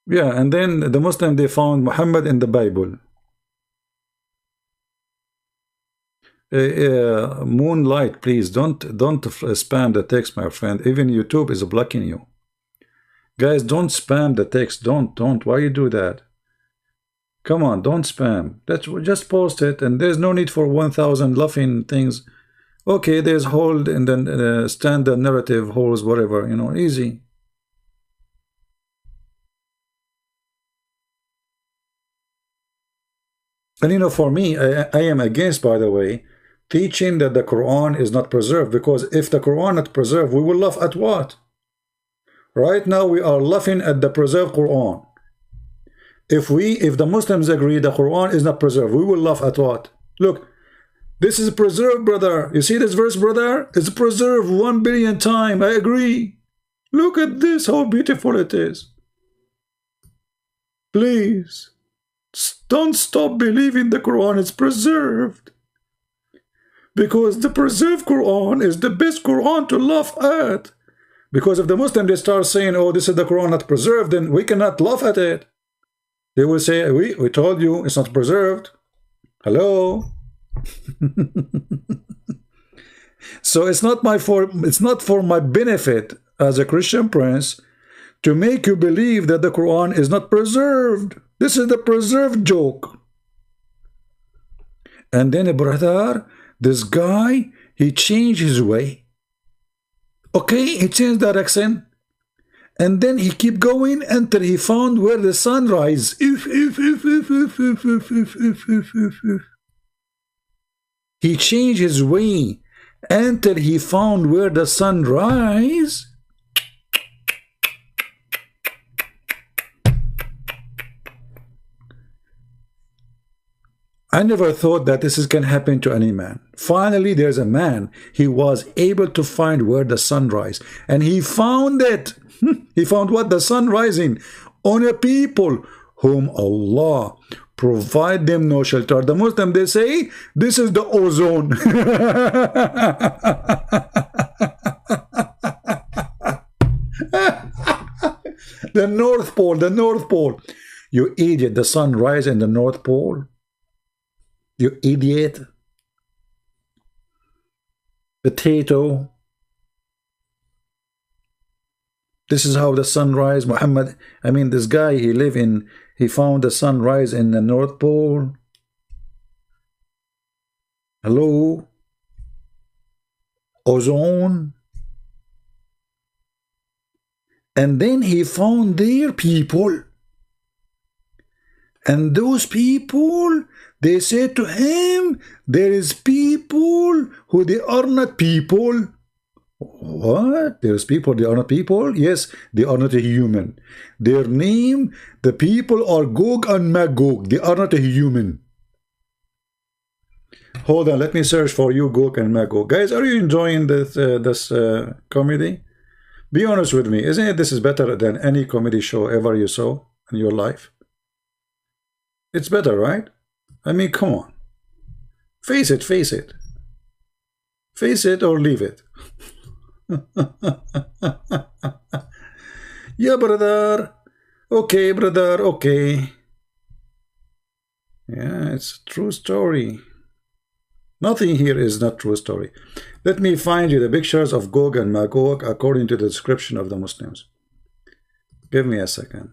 Yeah, and then the Muslim, they found Muhammad in the Bible. Moonlight, please don't spam the text, my friend. Even YouTube is blocking you. Guys, don't spam the text. Don't. Why you do that? Come on, don't spam. Let's just post it, and there's no need for 1,000 laughing things. Okay, there's hold and then standard narrative holds, whatever, you know, easy. And you know, for me, I am against, by the way, teaching that the Quran is not preserved, because if the Quran not preserved, we will laugh at what? Right now we are laughing at the preserved Quran. If the Muslims agree the Quran is not preserved, we will laugh at what? Look, this is preserved, brother. You see this verse, brother? It's preserved 1 billion times. I agree. Look at this, how beautiful it is. Please, don't stop believing the Quran is preserved. Because the preserved Quran is the best Quran to laugh at. Because if the Muslim, they start saying, oh, this is the Quran not preserved, then we cannot laugh at it. They will say, we told you it's not preserved. Hello? So it's not for my benefit as a Christian prince to make you believe that the Quran is not preserved. This is the preserved joke. And then, brother, this guy, he changed his way. Okay, he changed direction. And then he keep going until he found where the sun rises. He changed his way until he found where the sun rises. I never thought that this can happen to any man. Finally, there's a man. He was able to find where the sun rises. And he found it. He found what? The sun rising on a people whom Allah provide them no shelter. The Muslim, they say, this is the ozone. The North Pole, the North Pole. You idiot, the sun rises in the North Pole. You idiot. Potato. This is how the sunrise, Muhammad, I mean, this guy, he found the sunrise in the North Pole. Hello? Ozone. And then he found their people. And those people, they said to him, there is people who they are not people. What? There's people, they are not people? Yes, they are not a human. Their name, the people are Gog and Magog. They are not a human. Hold on, let me search for you, Gog and Magog. Guys, are you enjoying this comedy? Be honest with me. Isn't it this is better than any comedy show ever you saw in your life? It's better, right? I mean, come on. Face it, face it. Face it or leave it. Yeah, brother. Okay, brother, okay. Yeah, it's a true story. Nothing here is not true story. Let me find you the pictures of Gog and Magog according to the description of the Muslims. Give me a second.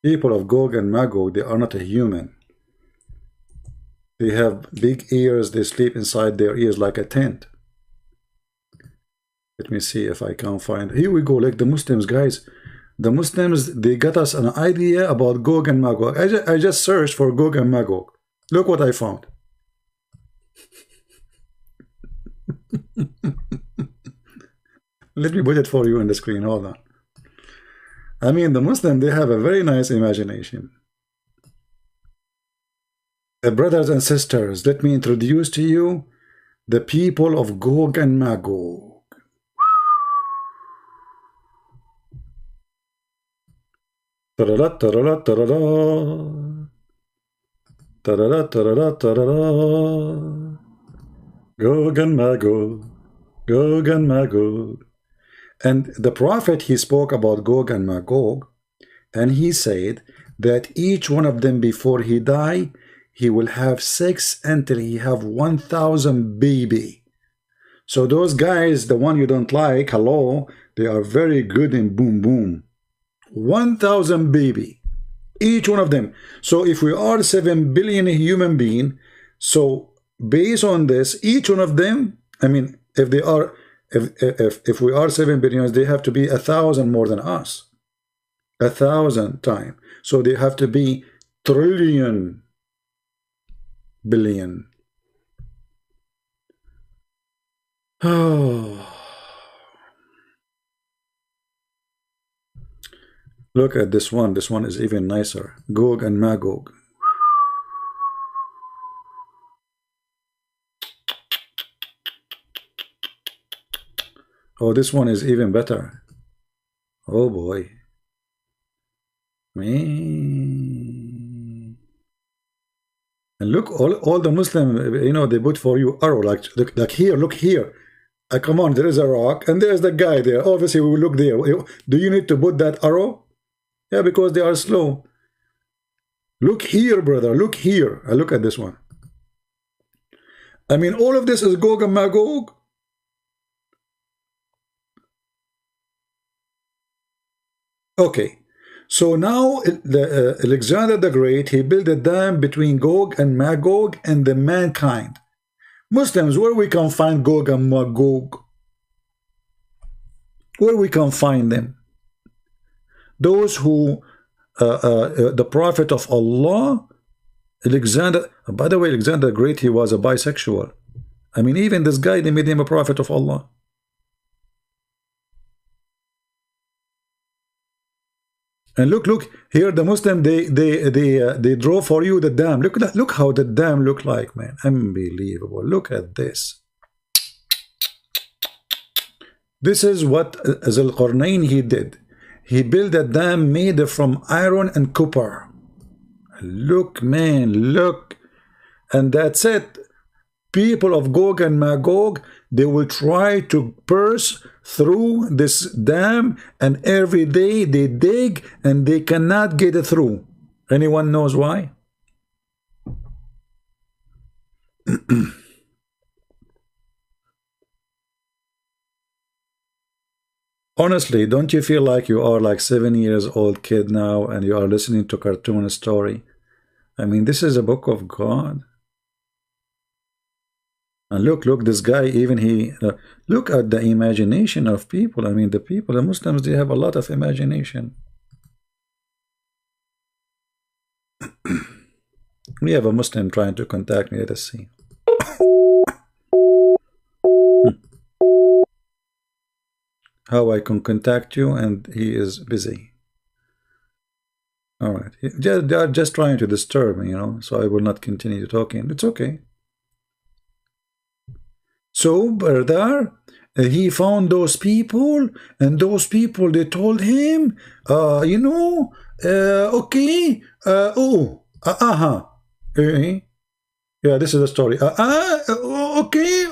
People of Gog and Magog, they are not a human. They have big ears, they sleep inside their ears like a tent. Let me see if I can find. Here we go, like the Muslims, guys. the Muslims, they got us an idea about Gog and Magog. I just searched for Gog and Magog. Look what I found. Let me put it for you on the screen. Hold on. I mean, the Muslim, they have a very nice imagination. Brothers and sisters, let me introduce to you the people of Gog and Magog. Ta-da-da, ta-da-da, ta-da-da. Ta-da-da, ta-da-da, ta-da-da. Gog and Magog, Gog and Magog. And the prophet, he spoke about Gog and Magog, and he said that each one of them before he die, he will have sex until he have 1,000 baby. So those guys, the one you don't like, hello, they are very good in boom boom. 1,000 baby, each one of them. So if we are 7 billion human being, so based on this, each one of them, I mean, if they are, if we are 7 billion, they have to be 1,000 more than us, 1,000 times. So they have to be trillion, billion. Oh, look at this one. This one is even nicer. Gog and Magog. Oh, this one is even better. Oh boy. Man. And look, all the Muslim, you know, they put for you arrow, like here, look here. Come on, there is a rock, and there's the guy there. Obviously, we will look there. Do you need to put that arrow? Yeah, because they are slow. Look here, brother. Look here. I look at this one. I mean, all of this is Gog and Magog. Okay. So now Alexander the Great, he built a dam between Gog and Magog and the mankind. Muslims, where we can find Gog and Magog? Where we can find them? Those who, the Prophet of Allah, Alexander, by the way, Alexander the Great, he was a bisexual. I mean, even this guy, they made him a Prophet of Allah. And look here, the Muslim, they draw for you the dam. Look how the dam look like, man. Unbelievable. Look at this. This is what Zulqarnain he did. He built a dam made from iron and copper. Look, man, look. And that's it. People of Gog and Magog, they will try to burst through this dam, and every day they dig and they cannot get it through. Anyone knows why? Honestly, don't you feel like you are like 7 years old kid now and you are listening to cartoon story? I mean, this is a book of God. And look, this guy, even he, look at the imagination of people. I mean, the Muslims, they have a lot of imagination. We have a Muslim trying to contact me. Let us see. How I can contact you, and he is busy. All right. They are just trying to disturb me, you know, so I will not continue talking. It's okay. So, brother, he found those people, and those people, they told him, you know, okay, yeah, this is the story. Okay,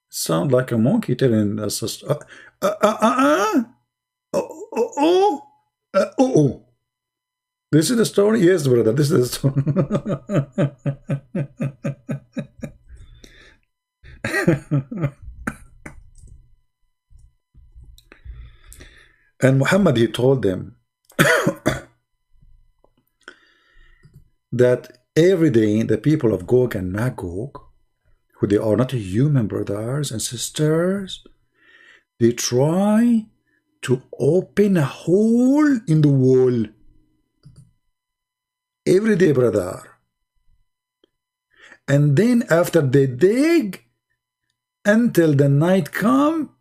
sound like a monkey telling us a story. This is the story? Yes, brother, this is the story. And Muhammad, he told them that every day the people of Gog and Magog, who they are not human brothers and sisters, they try to open a hole in the wall. Every day, brother. And then after they dig until the night come,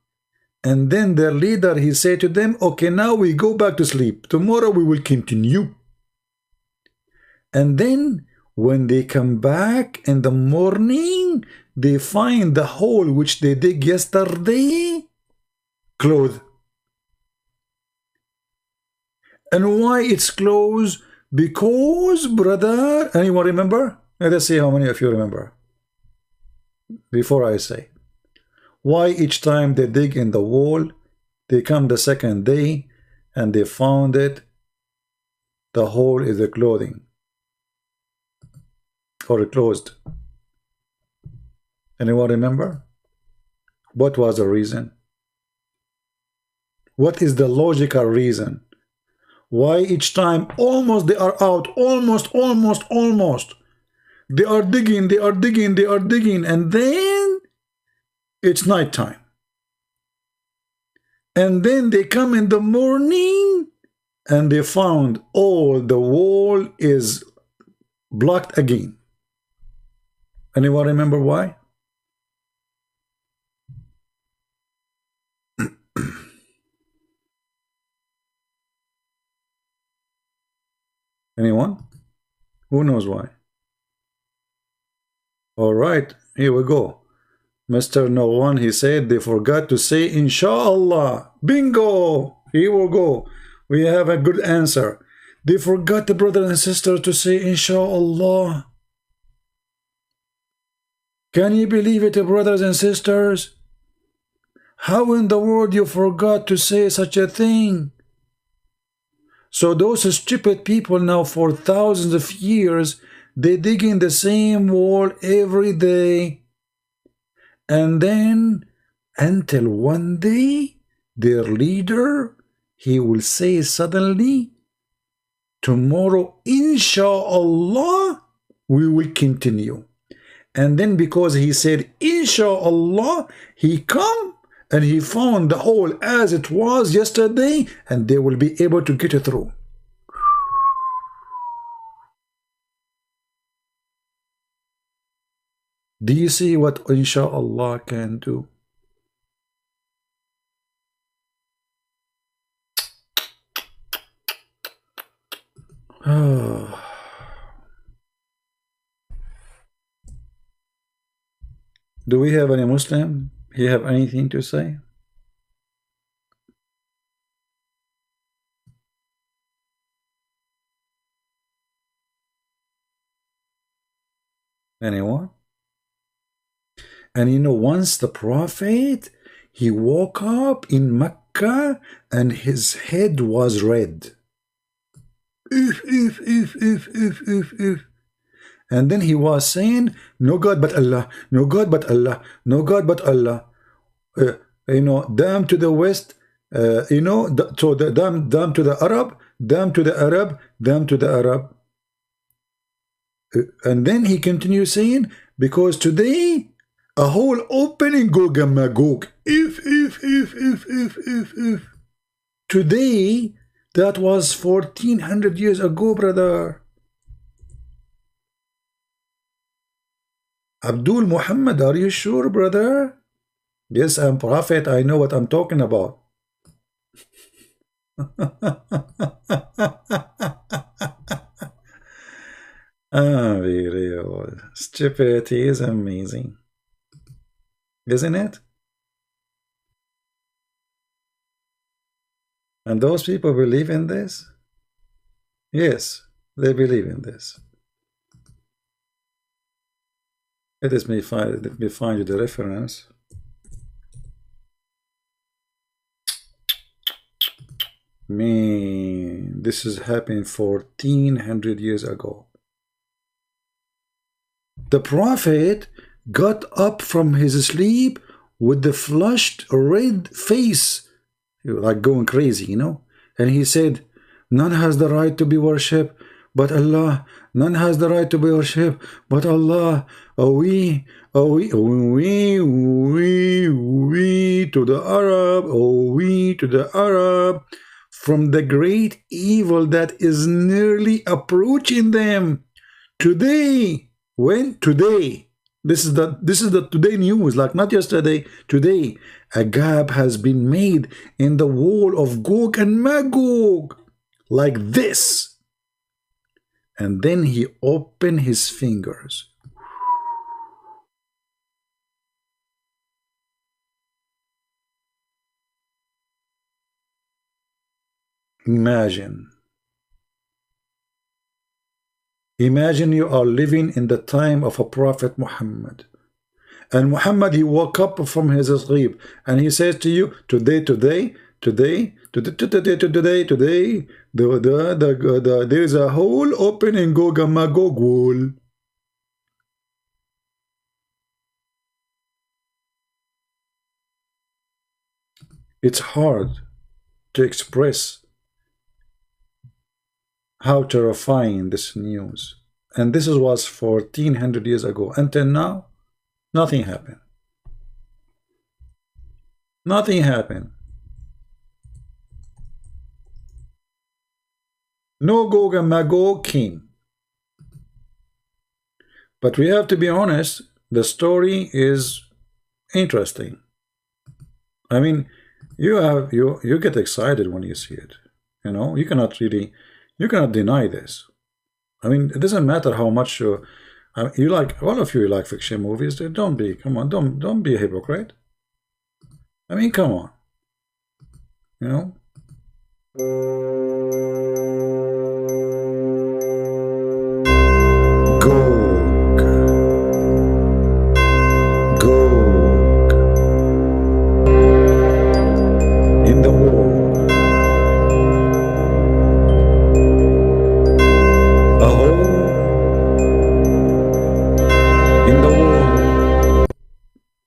and then their leader, he said to them, okay, now we go back to sleep. Tomorrow we will continue. And then when they come back in the morning, they find the hole which they dig yesterday closed. And why it's closed? Because, brother, anyone remember? Let us see how many of you remember before I say. Why each time they dig in the wall, they come the second day and they found it, the hole is the clothing or closed. Anyone remember? What was the reason? What is the logical reason? Why each time almost they are out, almost. They are digging, and then it's night time. And then they come in the morning and they found all the wall is blocked again. Anyone remember why? Anyone? Who knows why? All right, here we go. Mr. No One, he said they forgot to say Inshallah. Bingo! Here we go. We have a good answer. They forgot, the brothers and sisters, to say Inshallah. Can you believe it, brothers and sisters? How in the world you forgot to say such a thing? So those stupid people now for thousands of years, they dig in the same wall every day. And then until one day, their leader, he will say suddenly, tomorrow, Inshallah, we will continue. And then because he said, Inshallah, he come and he found the hole as it was yesterday, and they will be able to get it through. Do you see what Inshallah can do? Do we have any Muslim? You have anything to say? Anyone? And you know, once the Prophet, he woke up in Mecca and his head was red. And then he was saying, no God but Allah, no God but Allah, no God but Allah. You know, damn to the West, you know, so the damn to the Arab, damn to the Arab, damn to the Arab. And then he continues saying, because today, a whole opening Gog and Magog. If. Today, that was 1400 years ago, brother. Abdul Muhammad, are you sure, brother? Yes, I'm prophet. I know what I'm talking about. Be real. Stupidity is amazing. Isn't it? And those people believe in this? Yes, they believe in this. Let me find you the reference. Man, this is happening 1400 years ago. The Prophet got up from his sleep with the flushed red face, like going crazy, you know. And he said, none has the right to be worshipped but Allah, none has the right to be worshipped but Allah. We to the Arab, we to the Arab, from the great evil that is nearly approaching them. Today, this is the today news, like not yesterday, today, a gap has been made in the wall of Gog and Magog, like this. And then he opened his fingers. Imagine you are living in the time of a prophet Muhammad. And Muhammad, he woke up from his sleep and he says to you, today, there's a hole open in Gog and Magog wall. It's hard to express how terrifying this news. And this was 1400 years ago. Until now, nothing happened. Nothing happened. No Gog and Magog came. But we have to be honest, the story is interesting. I mean, you get excited when you see it. You know, you cannot deny this. I mean, it doesn't matter how much you like. All of you like fiction movies. Don't be a hypocrite. I mean, come on. You know. In the war. A hole in the wall.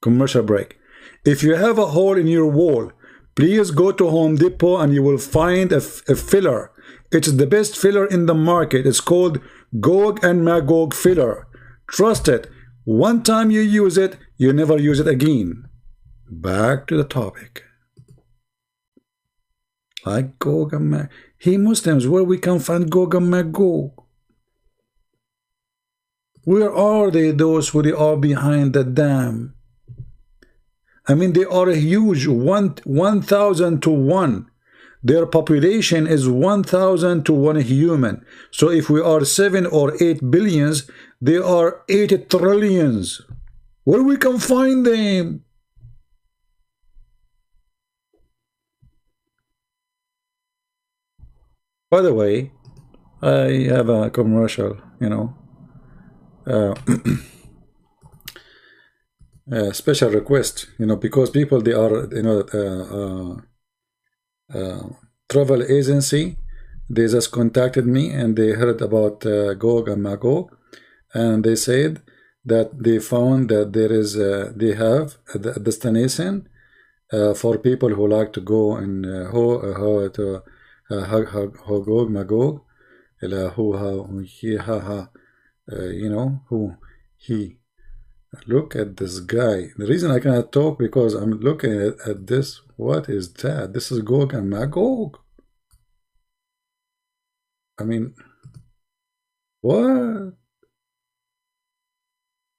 Commercial break. If you have a hole in your wall, please go to Home Depot and you will find a filler. It's the best filler in the market. It's called Gog and Magog filler. Trust it. One time you use it, you never use it again. Back to the topic. Like Gog and Magog. Hey Muslims, where we can find Gog and Magog? Where are they, those who they are behind the dam? I mean, they are a huge 1,000 to 1. Their population is 1,000 to 1 human. So if we are 7 or 8 billions, they are 8 trillions. Where we can find them? By the way, I have a commercial, you know. Special request, you know, because people, they are, you know, travel agency, they just contacted me and they heard about Gog and Magog, and they said that they found that there is they have a destination for people who like to go and Gog Magog, you know, who he. Look at this guy. The reason I cannot talk because I'm looking at this. What is that? This is Gog and Magog. I mean, what?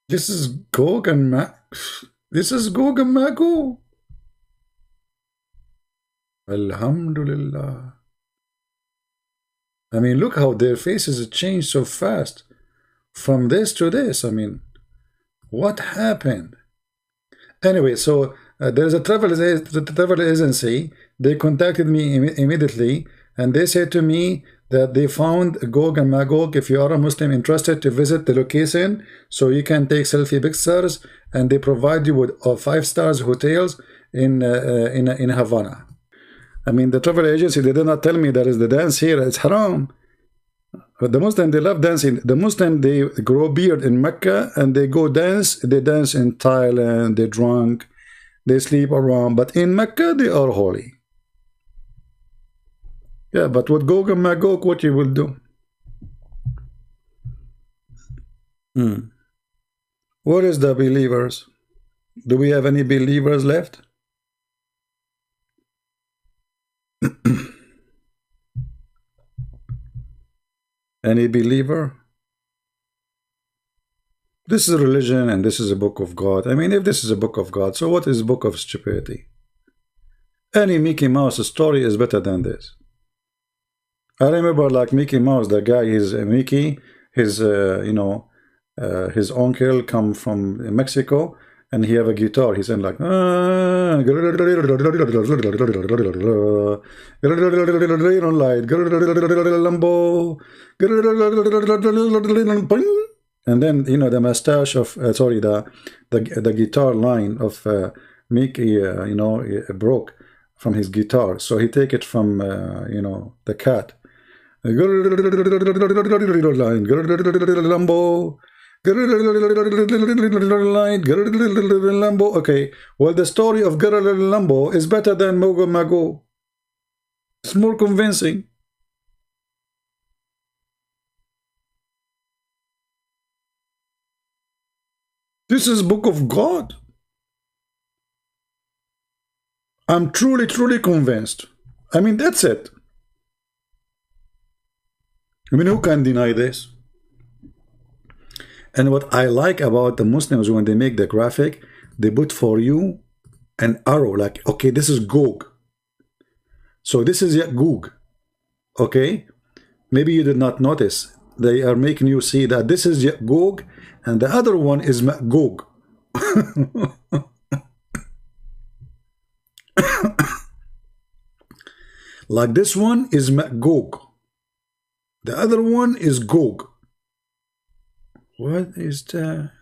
This is Gog and This is Gog and Magog. Alhamdulillah. I mean, look how their faces change so fast from this to this. I mean, what happened? Anyway, so there's a travel agency. They contacted me immediately, and they said to me that they found Gog and Magog. If you are a Muslim interested to visit the location, so you can take selfie pictures, and they provide you with 5-star hotels in Havana. I mean, the travel agency, they did not tell me there is the dance here. It's haram. But the Muslim, they love dancing. The Muslim, they grow beard in Mecca and they go dance. They dance in Thailand. They drunk. They sleep around. But in Mecca, they are holy. Yeah, but with Gog and Magog, what you will do? Hmm. What is the believers? Do we have any believers left? Any believer? This is a religion and this is a book of God. I mean, if this is a book of God, so what is a book of stupidity? Any Mickey Mouse story is better than this. I remember like Mickey Mouse, the guy is Mickey, his his uncle come from Mexico and he have a guitar. He's in like and then the mustache of sorry the guitar line of Mickey broke from his guitar, so he take it from the cat. Lambo. Okay, well, the story of Lambo is better than Mogo Mago. It's more convincing. This is book of God. I'm truly, truly convinced. I mean, that's it. I mean, who can deny this? And what I like about the Muslims, when they make the graphic, they put for you an arrow, like, okay, this is Gog. So this is Ya'gug. Okay? Maybe you did not notice. They are making you see that this is Ya'gug, and the other one is Ma'gog. Like this one is Ma'gog. The other one is Gog. What is that?